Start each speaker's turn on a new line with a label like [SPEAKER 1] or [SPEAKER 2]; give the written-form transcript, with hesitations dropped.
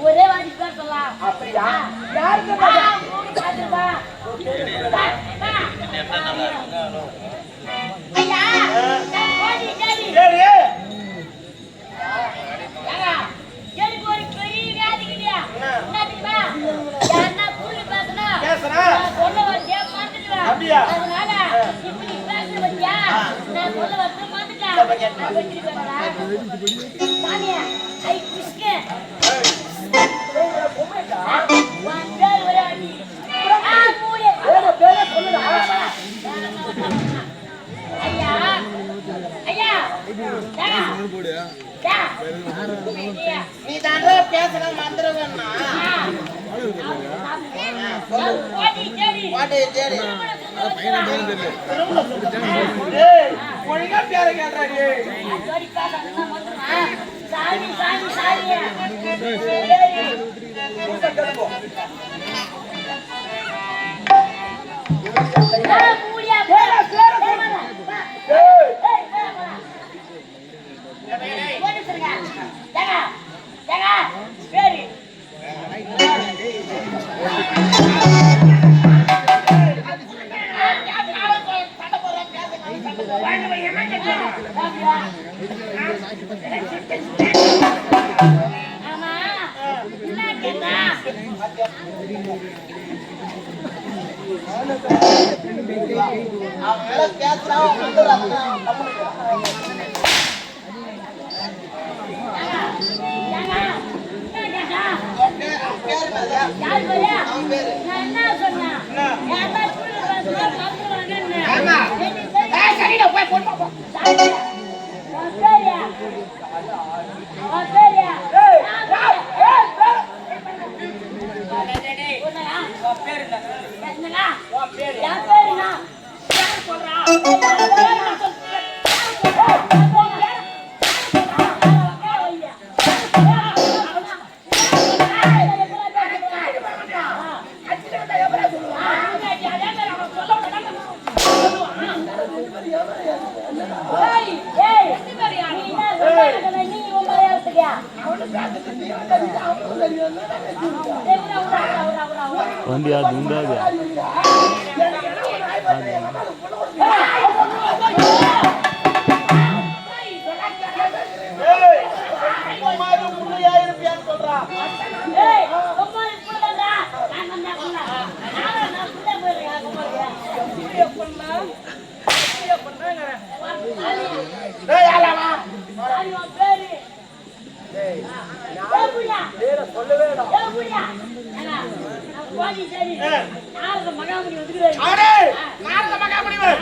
[SPEAKER 1] ஒரே வாடி பேர் சொல்லலாம்.
[SPEAKER 2] அப்படியா? யாருக்கு
[SPEAKER 1] ஐயா ஓடி ஜெடி
[SPEAKER 2] சரி
[SPEAKER 1] யாரா எனக்கு ஒரு பெரிய வியாதி இல்லையா என்ன தெரியுமா யாரா புள்ளி பேசுனா சொல்ல வந்தே மாத்திடுவா
[SPEAKER 2] அப்படியா?
[SPEAKER 1] அதனால இப்படி பேசுற பத்தியா நான் சொல்ல வந்து மாத்திட்டேன் நான் வெட்டி போறா சாமியா ஐ கிஸ்கே வந்தேர் ஒரே அடி மூளை
[SPEAKER 2] பேரே சொல்லுடா.
[SPEAKER 1] ஐயா ஐயா
[SPEAKER 3] நீ தான் பேசுற மந்திரவன்னா
[SPEAKER 2] ஒழுங்கா பேர கேட்டாடி.
[SPEAKER 1] சாமி சாமி சாமி
[SPEAKER 4] வண்டியா துண்டாது
[SPEAKER 1] புரியா
[SPEAKER 2] பேரை சொல்லவே வேண்டாம்.
[SPEAKER 1] புரியா நான் கோழி சரி நாரத மகாமுனி வந்துருவாரு
[SPEAKER 3] அவரே நாரத மகாமுனிவர்